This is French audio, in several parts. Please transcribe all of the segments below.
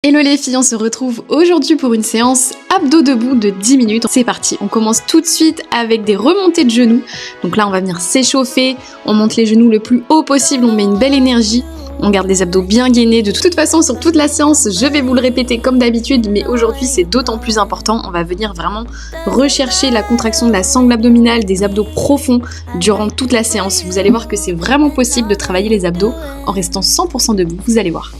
Hello les filles, on se retrouve aujourd'hui pour une séance abdos debout de 10 minutes. C'est parti, on commence tout de suite avec des remontées de genoux. Donc là on va venir s'échauffer, on monte les genoux le plus haut possible, on met une belle énergie. On garde les abdos bien gainés. De toute façon, sur toute la séance, je vais vous le répéter comme d'habitude, mais aujourd'hui c'est d'autant plus important. On va venir vraiment rechercher la contraction de la sangle abdominale, des abdos profonds durant toute la séance. Vous allez voir que c'est vraiment possible de travailler les abdos en restant 100% debout, vous allez voir.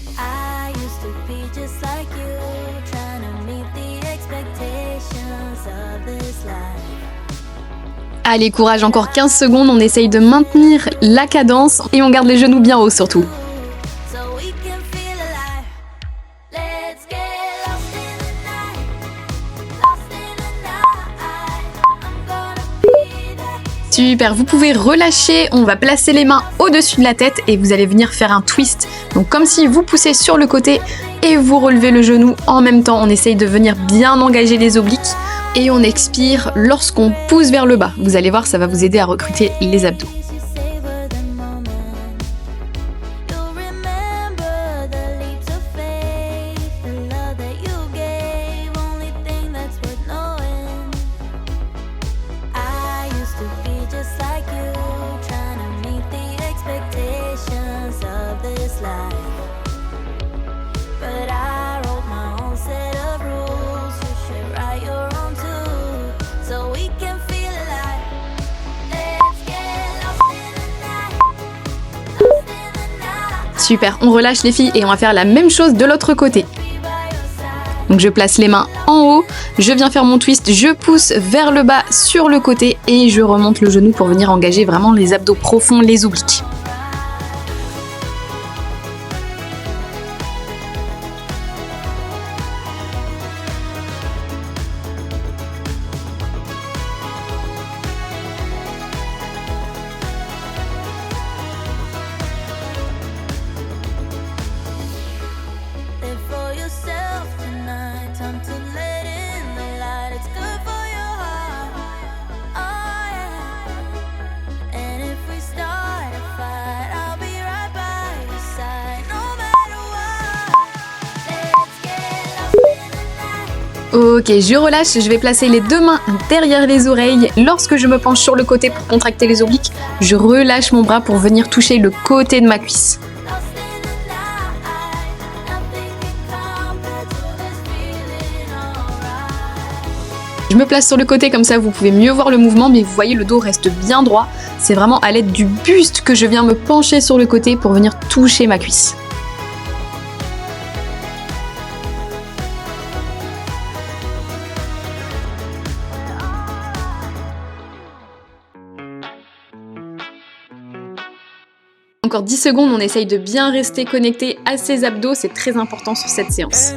Allez, courage, encore 15 secondes, on essaye de maintenir la cadence et on garde les genoux bien hauts surtout. Super, vous pouvez relâcher, on va placer les mains au-dessus de la tête et vous allez venir faire un twist. Donc comme si vous poussez sur le côté et vous relevez le genou en même temps. On essaye de venir bien engager les obliques et on expire lorsqu'on pousse vers le bas. Vous allez voir, ça va vous aider à recruter les abdos. Super, on relâche les filles et on va faire la même chose de l'autre côté. Donc je place les mains en haut, je viens faire mon twist, je pousse vers le bas sur le côté et je remonte le genou pour venir engager vraiment les abdos profonds, les obliques. Ok, je relâche, je vais placer les deux mains derrière les oreilles. Lorsque je me penche sur le côté pour contracter les obliques, je relâche mon bras pour venir toucher le côté de ma cuisse. Je me place sur le côté comme ça, vous pouvez mieux voir le mouvement, mais vous voyez le dos reste bien droit. C'est vraiment à l'aide du buste que je viens me pencher sur le côté pour venir toucher ma cuisse. Encore 10 secondes, on essaye de bien rester connecté à ses abdos, c'est très important sur cette séance.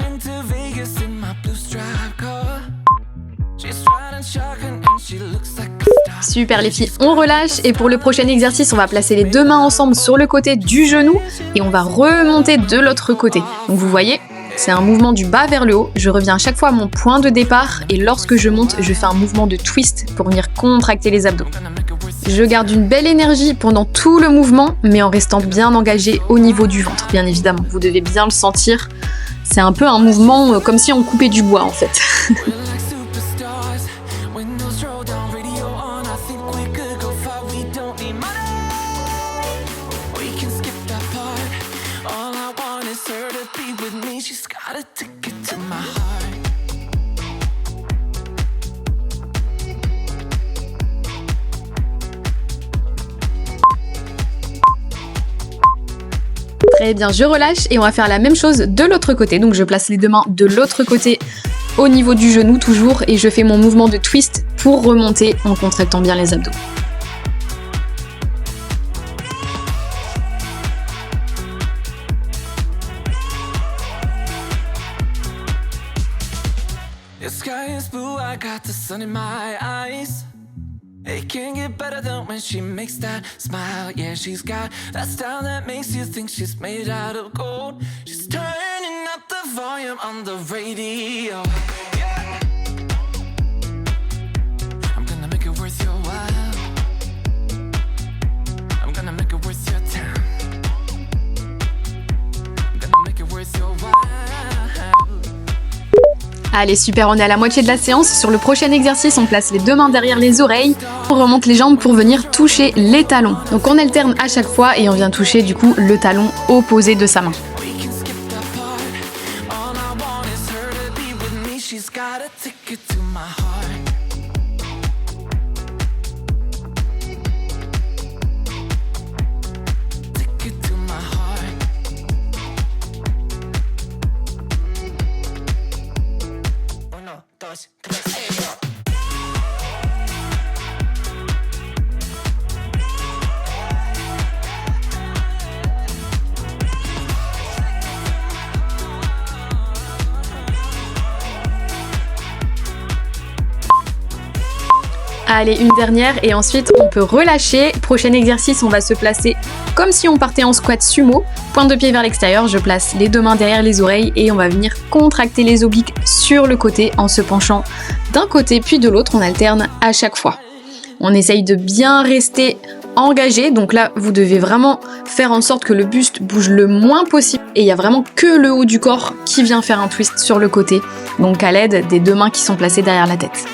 Super les filles, on relâche et pour le prochain exercice, on va placer les deux mains ensemble sur le côté du genou et on va remonter de l'autre côté. Donc vous voyez, c'est un mouvement du bas vers le haut. Je reviens à chaque fois à mon point de départ et lorsque je monte, je fais un mouvement de twist pour venir contracter les abdos. Je garde une belle énergie pendant tout le mouvement, mais en restant bien engagé au niveau du ventre, bien évidemment. Vous devez bien le sentir. C'est un peu un mouvement comme si on coupait du bois, en fait. Très bien, je relâche et on va faire la même chose de l'autre côté. Donc je place les deux mains de l'autre côté au niveau du genou toujours et je fais mon mouvement de twist pour remonter en contractant bien les abdos. It can't get better than when she makes that smile. Yeah, she's got that style that makes you think she's made out of gold. She's turning up the volume on the radio. Yeah. I'm gonna make it worth your while. I'm gonna make it worth your time. I'm gonna make it worth your while. Allez super, on est à la moitié de la séance. Sur le prochain exercice, on place les deux mains derrière les oreilles. On remonte les jambes pour venir toucher les talons. Donc on alterne à chaque fois et on vient toucher du coup le talon opposé de sa main. Allez, une dernière et ensuite on peut relâcher. Prochain exercice, on va se placer comme si on partait en squat sumo. Pointe de pied vers l'extérieur, je place les deux mains derrière les oreilles et on va venir contracter les obliques sur le côté en se penchant d'un côté puis de l'autre. On alterne à chaque fois. On essaye de bien rester engagé. Donc là, vous devez vraiment faire en sorte que le buste bouge le moins possible. Et il n'y a vraiment que le haut du corps qui vient faire un twist sur le côté. Donc à l'aide des deux mains qui sont placées derrière la tête.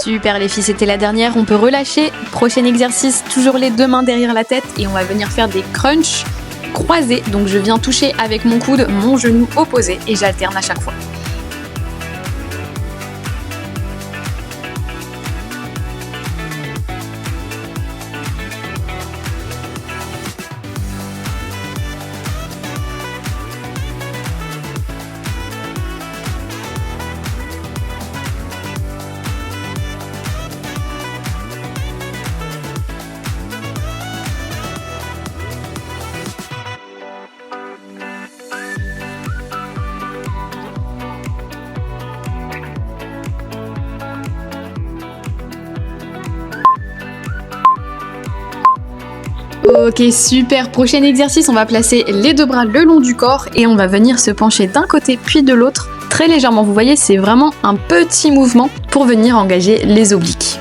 Super les filles, c'était la dernière, on peut relâcher. Prochain exercice, toujours les deux mains derrière la tête et on va venir faire des crunchs croisés. Donc je viens toucher avec mon coude mon genou opposé et j'alterne à chaque fois. Ok, super. Prochain exercice, on va placer les deux bras le long du corps et on va venir se pencher d'un côté puis de l'autre très légèrement. Vous voyez, c'est vraiment un petit mouvement pour venir engager les obliques.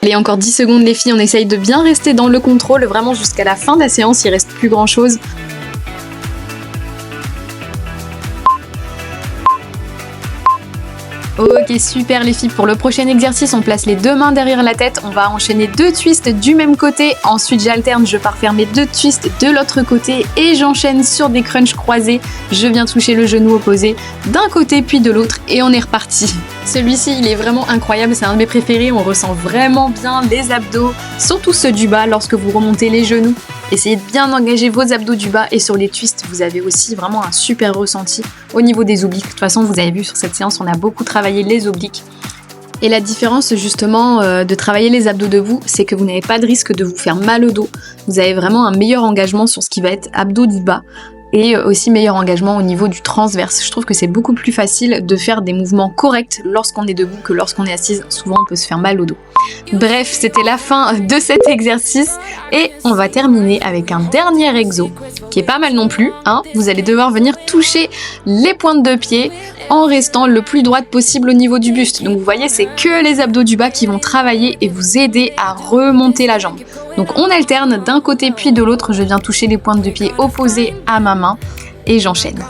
Allez, encore 10 secondes les filles, on essaye de bien rester dans le contrôle, vraiment jusqu'à la fin de la séance, il reste plus grand chose. Ok, super les filles, pour le prochain exercice, on place les deux mains derrière la tête, on va enchaîner deux twists du même côté, ensuite j'alterne, je pars faire mes deux twists de l'autre côté et j'enchaîne sur des crunchs croisés, je viens toucher le genou opposé d'un côté puis de l'autre et on est reparti. Celui-ci, il est vraiment incroyable, c'est un de mes préférés, on ressent vraiment bien les abdos, surtout ceux du bas lorsque vous remontez les genoux. Essayez de bien engager vos abdos du bas et sur les twists, vous avez aussi vraiment un super ressenti au niveau des obliques. De toute façon, vous avez vu sur cette séance, on a beaucoup travaillé les obliques. Et la différence justement de travailler les abdos debout, c'est que vous n'avez pas de risque de vous faire mal au dos. Vous avez vraiment un meilleur engagement sur ce qui va être abdos du bas et aussi meilleur engagement au niveau du transverse. Je trouve que c'est beaucoup plus facile de faire des mouvements corrects lorsqu'on est debout que lorsqu'on est assise. Souvent, on peut se faire mal au dos. Bref, c'était la fin de cet exercice et on va terminer avec un dernier exo qui est pas mal non plus. Vous allez devoir venir toucher les pointes de pied en restant le plus droite possible au niveau du buste. Donc vous voyez, c'est que les abdos du bas qui vont travailler et vous aider à remonter la jambe. Donc on alterne d'un côté puis de l'autre, je viens toucher les pointes de pied opposées à ma main et j'enchaîne.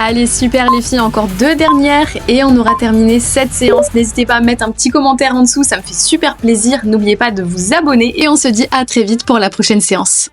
Allez, super les filles, encore 2 dernières et on aura terminé cette séance. N'hésitez pas à mettre un petit commentaire en dessous, ça me fait super plaisir. N'oubliez pas de vous abonner et on se dit à très vite pour la prochaine séance.